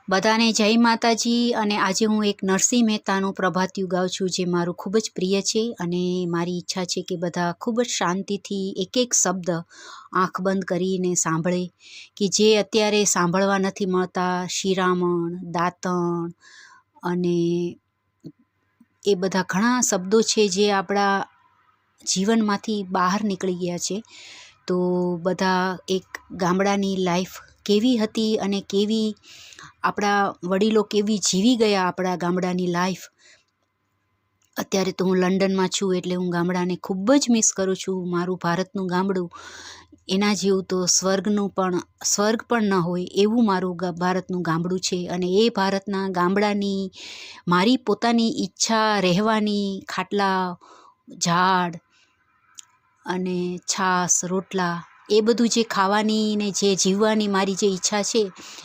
બધાને જય માતાજી। અને આજે હું એક નરસિંહ મહેતાનું પ્રભાતિયું ગાઉં છું, જે મારું ખૂબ જ પ્રિય છે। અને મારી ઈચ્છા છે કે બધા ખૂબ જ શાંતિથી એક એક શબ્દ આંખ બંધ કરીને સાંભળે, કે જે અત્યારે સાંભળવા નથી મળતા। શિરામણ, દાંતણ અને એ બધા ઘણા શબ્દો છે જે આપણા જીવનમાંથી બહાર નીકળી ગયા છે। તો બધા એક ગામડાની લાઈફ કેવી હતી અને કેવી આપણા વડીલો કેવી જીવી ગયા આપણા ગામડાની લાઈફ। અત્યારે તો હું લંડનમાં છું, એટલે હું ગામડાને ખૂબ જ મિસ કરું છું। મારું ભારતનું ગામડું એના જેવું તો સ્વર્ગ પણ ન હોય એવું મારું ભારતનું ગામડું છે। અને એ ભારતના ગામડાની મારી પોતાની ઈચ્છા રહેવાની, ખાટલા, ઝાડ અને છાશ, રોટલા, એ બધું જે ખાવાની ને જે જીવવાની મારી જે ઈચ્છા છે,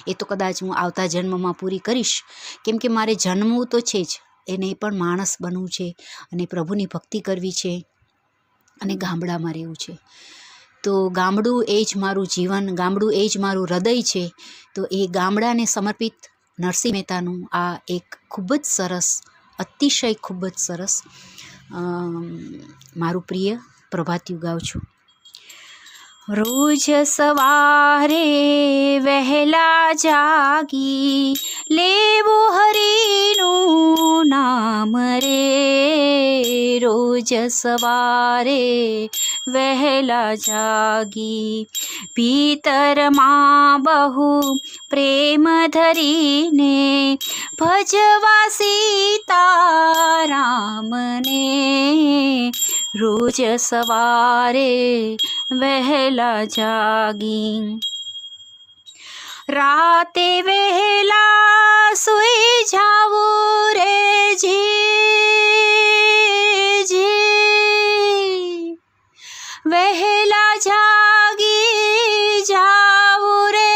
એ તો કદાચ હું આવતા જન્મમાં પૂરી કરીશ, કેમ કે મારે જન્મવું તો છે જ, એને પણ માણસ બનવું છે અને પ્રભુની ભક્તિ કરવી છે અને ગામડામાં રહેવું છે। તો ગામડું એ જ મારું જીવન, ગામડું એ જ મારું હૃદય છે। તો એ ગામડાને સમર્પિત નરસિંહ મહેતાનું આ એક ખૂબ જ સરસ, અતિશય ખૂબ જ સરસ મારું પ્રિય પ્રભાતિયું ગાઉં છું। રોજ સવારે વહેલા જાગી લેવું હરિનું નામ રે। રોજ સવારે વહેલા જાગી ભીતરમાં બહુ પ્રેમ ધરીને ભજવા સીતારામને। રોજ સવારે વહેલા જાગી રાતે વહેલા સુઈ જાવું રે જી। વહેલા જાગી જાવું રે,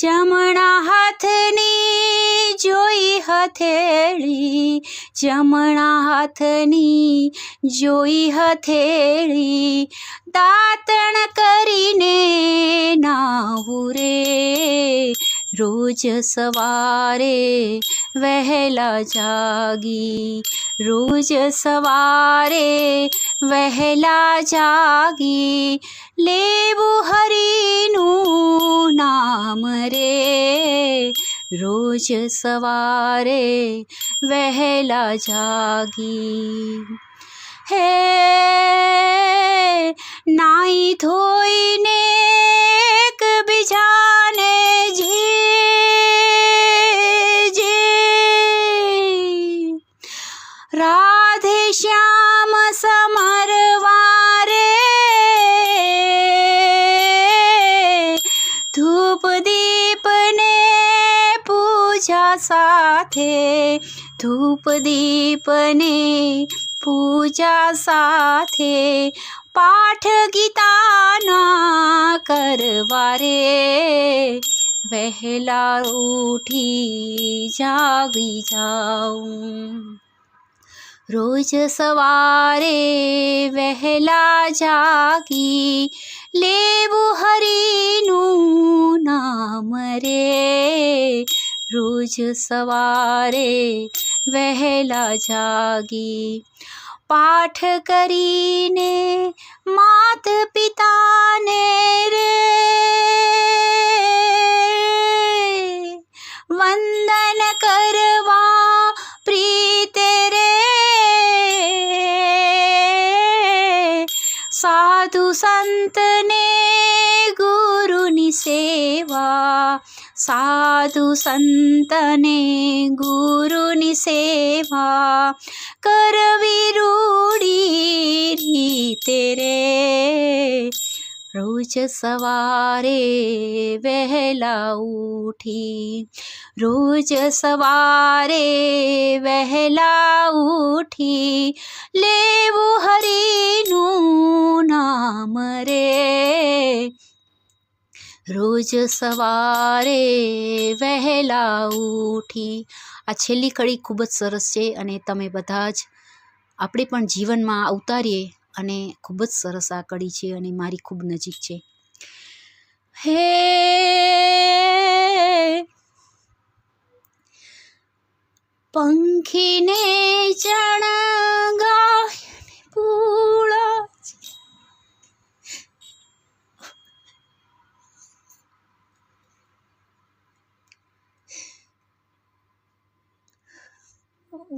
જમણા હાથની જોઈ હથેળી, જમણા હાથની જોઈ હથેળી, દાંતણ કરીને નાવું રે। રોજ સવારે વહેલા જાગી, રોજ સવારે વહેલા જાગી લેવું હરિનું નામ રે। રોજ સવારે વહેલા જાગી હે નાઈ ધોઈને એકબીજાને જે રાધે શ્યામ સમરવા રે। ધૂપ દીપ ને પૂજા સાથે, ધૂપ દીપ ને પૂજા સાથે, પાઠ ગીતાના કરવા રે। વહેલા ઉઠી જાગી જાઉં, રોજ સવારે વહેલા જાગી લેવું હરિનું નામ રે। રોજ સવારે વહેલા જાગી પાઠ કરીને માત પિતાને રે વંદન કરવા પ્રીતે રે। સાધુ સંતને ગુરુની સેવા, સાધુ સંતને ગુરુની સેવા કરવી રૂડી રીતે રે। રોજ સવારે વહેલા ઉઠી, રોજ સવારે વહેલા ઉઠી લેવું હરિનું નામ રે। રોજ સવારે વહેલા ઉઠી, આ છેલ્લી કડી ખૂબ જ સરસ છે અને તમે બધા જ આપણે પણ જીવનમાં ઉતારીએ અને ખૂબ જ સરસ આ કડી છે અને મારી ખૂબ નજીક છે। હે પંખીને ચણગાય પૂળા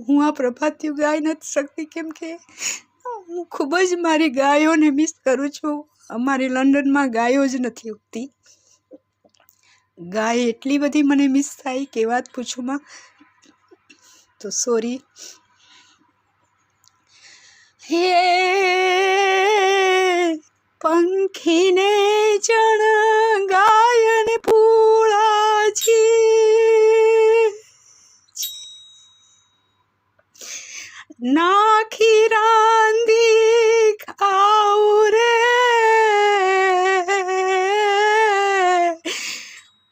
હું આ પ્રભાતિયું ગાઈ નથી શકતી કેમ કે હું ખૂબ જ મારી ગાયોને મિસ કરું છું. અમારી લંડનમાં ગાયો જ નથી ઉગતી. ગાય એટલી બધી મને મિસ થાય કે વાત પૂછુંમાં. તો સોરી. હે પંખીને ચણગાય ને પૂળાજી નાખી રાંધી ખાઉં રે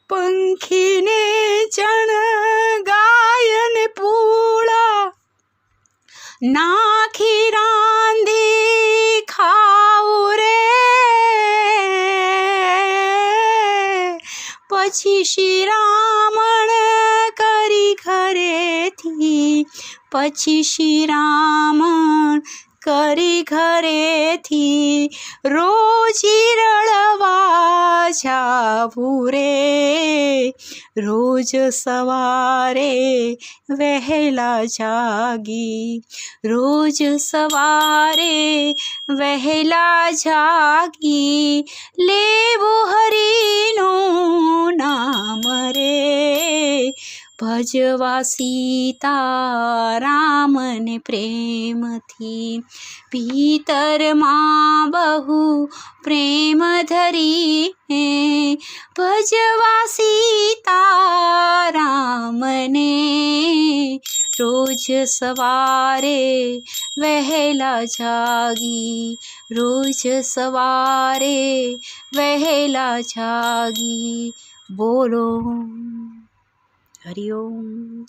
પંખીને ચણગાય ને પૂળા નાખી રાંધી ખાઉં રે પછી શિરામણ કરી ઘરેથી પછી શિરામણ કરી ઘરેથી રોજી રળવા જાવું રે રોજ સવારે વહેલા જાગી રોજ સવારે વહેલા જાગી લેવું હરિનું નામ રે ભજવા સીતારામને પ્રેમથી ભીતરમાં બહુ પ્રેમ ધરી ભજવા સીતારામને રોજ સવારે વહેલા જાગી રોજ સવારે વહેલા જાગી બોલો હરિ ઓમ.